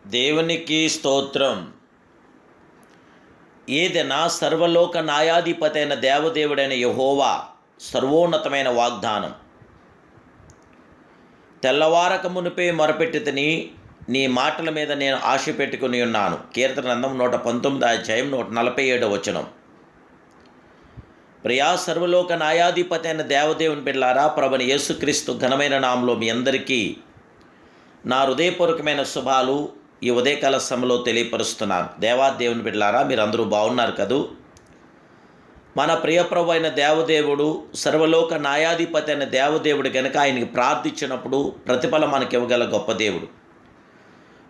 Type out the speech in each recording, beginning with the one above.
దేవునికి స్తోత్రం. ఏదైనా సర్వలోక న్యాయాధిపతి అయిన దేవదేవుడైన యెహోవా సర్వోన్నతమైన వాగ్దానం. తెల్లవారక మునిపే మొరపెట్టితిని, నీ మాటల మీద నేను ఆశ పెట్టుకుని ఉన్నాను. కీర్తన గ్రంథం 119 అధ్యాయం 147 వచనం. ప్రియా సర్వలోక న్యాయాధిపతి అయిన దేవదేవుని బిడ్డలారా, ప్రభుని యేసుక్రీస్తు ఘనమైన నామములో మీ అందరికీ నా హృదయపూర్వకమైన శుభాలు ఈ ఉదయకాల సమయంలో తెలియపరుస్తున్నాను. దేవుని బిడ్డలారా, మీరందరూ బాగున్నారు కదూ? మన ప్రియప్రభు అయిన దేవదేవుడు సర్వలోక న్యాయాధిపతి అయిన దేవదేవుడు కనుక ఆయనకి ప్రార్థించినప్పుడు ప్రతిఫలం మనకి ఇవ్వగల గొప్ప దేవుడు.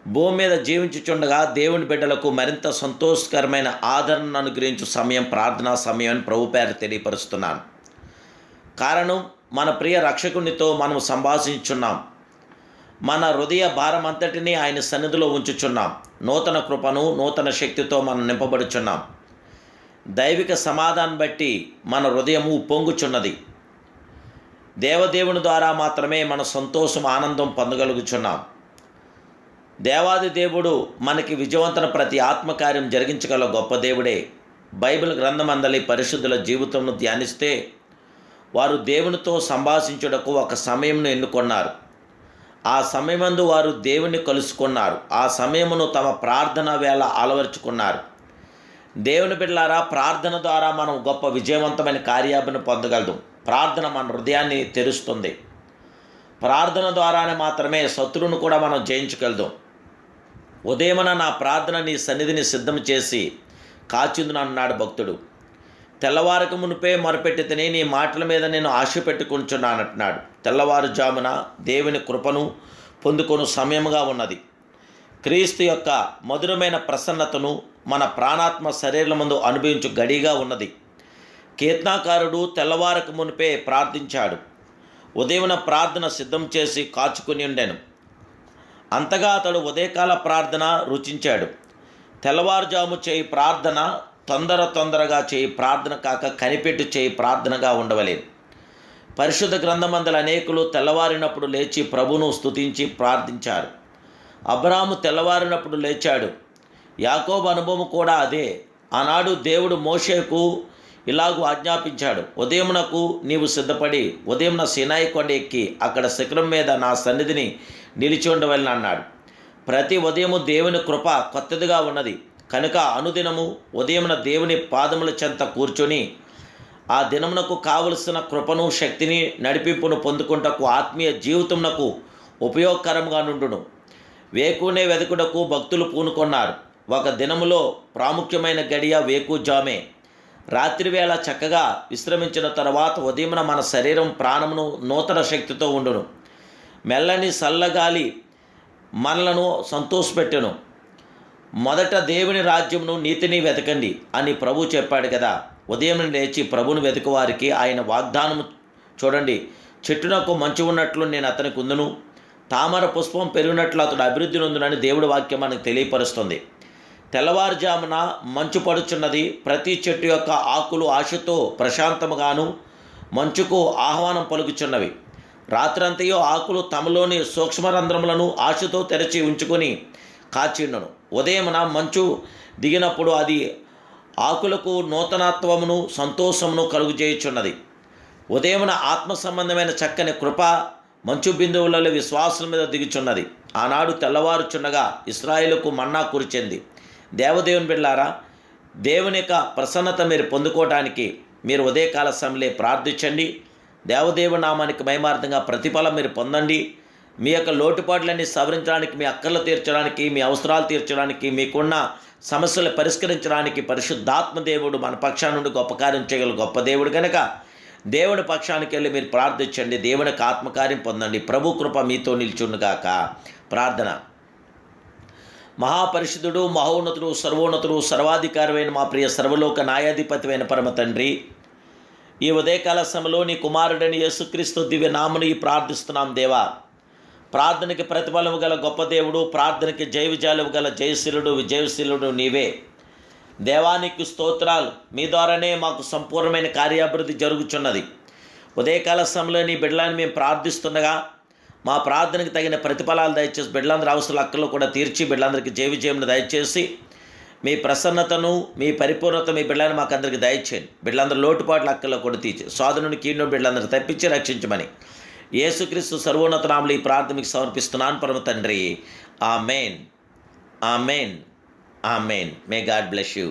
భూమి మీద జీవించుచుండగా దేవుని బిడ్డలకు మరింత సంతోషకరమైన ఆదరణను అనుగ్రహించు సమయం ప్రార్థనా సమయం అని ప్రభు పేరు తెలియపరుస్తున్నాను. కారణం, మన ప్రియ రక్షకునితో మనం సంభాషించున్నాం. మన హృదయ భారం అంతటినీ ఆయన సన్నిధిలో ఉంచుచున్నాం. నూతన కృపను నూతన శక్తితో మనం నింపబడుచున్నాం. దైవిక సమాధానం బట్టి మన హృదయము పొంగుచున్నది. దేవదేవుని ద్వారా మాత్రమే మన సంతోషం ఆనందం పొందగలుగుచున్నాం. దేవాది దేవుడు మనకి విజయవంతన ప్రతి ఆత్మకార్యం జరిగించగల గొప్ప దేవుడే. బైబిల్ గ్రంథమందలి పరిశుద్ధుల జీవితంను ధ్యానిస్తే వారు దేవునితో సంభాషించుటకు ఒక సమయంను ఎన్నుకొన్నారు. ఆ సమయమందు వారు దేవుని కలుసుకున్నారు. ఆ సమయమును తమ ప్రార్థన వేళ అలవరుచుకున్నారు. దేవుని బిడ్డలారా, ప్రార్థన ద్వారా మనం గొప్ప విజయవంతమైన కార్యాలను పొందగలదు. ప్రార్థన మన హృదయాన్ని తెరుస్తుంది. ప్రార్థన ద్వారానే మాత్రమే శత్రువును కూడా మనం జయించగలదు. ఉదయమున నా ప్రార్థన నీ సన్నిధిని సిద్ధం చేసి కాచిందును అన్నాడు భక్తుడు. తెల్లవారకు మునిపే మొరపెట్టితిని, నీ మాటల మీద నేను ఆశ పెట్టుకుంటున్నానంటున్నాడు. తెల్లవారుజామున దేవుని కృపను పొందుకొను సమయముగా ఉన్నది. క్రీస్తు యొక్క మధురమైన ప్రసన్నతను మన ప్రాణాత్మ శరీరం ముందు అనుభవించు గడిగా ఉన్నది. కీర్తనాకారుడు తెల్లవారకు మునిపే ప్రార్థించాడు. ఉదయమున ప్రార్థన సిద్ధం చేసి కాచుకుని ఉండెను. అంతగా అతడు ఉదయకాల ప్రార్థన రుచించాడు. తెల్లవారుజాము చేయి ప్రార్థన తొందరగా చేయి ప్రార్థన కాక కనిపెట్టి చేయి ప్రార్థనగా ఉండవలేదు. పరిశుద్ధ గ్రంథమందల అనేకులు తెల్లవారినప్పుడు లేచి ప్రభును స్తుతించి ప్రార్థించారు. అబ్రాహాము తెల్లవారినప్పుడు లేచాడు. యాకోబు అనుభవం కూడా అదే. ఆనాడు దేవుడు మోషేకు ఇలాగూ ఆజ్ఞాపించాడు, ఉదయమునకు నీవు సిద్ధపడి ఉదయమున సీనాయి కొండ ఎక్కి అక్కడ శిఖరం మీద నా సన్నిధిని నిలిచి ఉండవలని అన్నాడు. ప్రతి ఉదయము దేవుని కృప కొత్తదిగా ఉన్నది కనుక అనుదినము ఉదయమున దేవుని పాదముల చెంత కూర్చొని ఆ దినమునకు కావలసిన కృపను శక్తిని నడిపింపును పొందుకుంటకు ఆత్మీయ జీవితమునకు ఉపయోగకరంగా నుండును. వేకునే వెతుకుటకు భక్తులు పూనుకొన్నారు. ఒక దినములో ప్రాముఖ్యమైన గడియ వేకుజామే. రాత్రివేళ చక్కగా విశ్రమించిన తర్వాత ఉదయమున మన శరీరం ప్రాణమును నూతన శక్తితో ఉండును. మెల్లని చల్లగాలి మనలను సంతోషపెట్టెను. మొదట దేవుని రాజ్యమును నీతిని వెతకండి అని ప్రభు చెప్పాడు కదా. ఉదయం లేచి ప్రభును వెతుకువారికి ఆయన వాగ్దానము చూడండి. చెట్టునకు మంచు ఉన్నట్లు నేను అతనికి ఉందును, తామర పుష్పం పెరిగినట్లు అతడు అభివృద్ధి నొందునని దేవుడి వాక్యం మనకు తెలియపరుస్తుంది. తెల్లవారుజామున మంచు పడుచున్నది. ప్రతి చెట్టు యొక్క ఆకులు ఆశతో ప్రశాంతముగాను మంచుకు ఆహ్వానం పలుకుచున్నవి. రాత్రంతయో ఆకులు తమలోని సూక్ష్మరంధ్రములను ఆశతో తెరచి ఉంచుకొని కాచిండును. ఉదయమున మంచు దిగినప్పుడు అది ఆకులకు నూతనత్వమును సంతోషమును కలుగుచేయుచున్నది. ఉదయమున ఆత్మ సంబంధమైన చక్కని కృప మంచు బిందువులలో విశ్వాసం మీద దిగుచున్నది. ఆనాడు తెల్లవారుచున్నగా ఇశ్రాయేలుకు మన్నా కురిచింది. దేవదేవుని బిడ్డలారా, దేవుని యొక్క ప్రసన్నత మీరు పొందుకోవడానికి మీరు ఉదయకాల సమయంలో ప్రార్థించండి. దేవదేవుని నామానికి మహిమార్థంగా ప్రతిఫలం మీరు పొందండి. మీ యొక్క లోటుపాట్లన్నీ సవరించడానికి, మీ అక్కర్లు తీర్చడానికి, మీ అవసరాలు తీర్చడానికి, మీకున్న సమస్యలు పరిష్కరించడానికి పరిశుద్ధాత్మ దేవుడు మన పక్షాన నుండి గొప్ప కార్యం చేయగల గొప్ప దేవుడు కనుక దేవుడి పక్షానికి వెళ్ళి మీరు ప్రార్థించండి. దేవునికి ఆత్మకార్యం పొందండి. ప్రభు కృప మీతో నిల్చుండుగాక. ప్రార్థన. మహాపరిశుద్ధుడు, మహోన్నతుడు, సర్వోన్నతుడు, సర్వాధికారమైన మా ప్రియ సర్వలోక న్యాయాధిపతివైన పరమ తండ్రి, ఈ ఉదయకాల సమయంలో నీ కుమారుడని యేసుక్రీస్తు దివ్య నామమున ప్రార్థిస్తున్నాం. దేవా, ప్రార్థనకి ప్రతిఫలము గల గొప్ప దేవుడు, ప్రార్థనకి జయ విజయాలు గల జయశీలుడు విజయశీలుడు నీవే. దేవానికి స్తోత్రాలు. మీ ద్వారానే మాకు సంపూర్ణమైన కార్యాభివృద్ధి జరుగుచున్నది. ఉదయకాల సమయంలో నీ బిడ్డలని మేము ప్రార్థిస్తుండగా మా ప్రార్థనకు తగిన ప్రతిఫలాలు దయచేసి బిడ్డలందరి అవసరాల హక్కులు కూడా తీర్చి బిడ్డలందరికీ జీవిజయమును దయచేసి మీ ప్రసన్నతను మీ పరిపూర్ణత మీ బిడ్డలను మాకు అందరికీ దయచేయండి. బిడ్డలందరూ లోటుపాట్ల హక్కుల్లో కూడా తీర్చి సాధునుని కీడును బిడ్డలందరూ తప్పించి రక్షించమని యేసుక్రీస్తు సర్వోన్నత నామములో ఈ ప్రార్థన మీకు సమర్పిస్తున్నాను పరమ తండ్రి. Amen, amen, amen. May God bless you.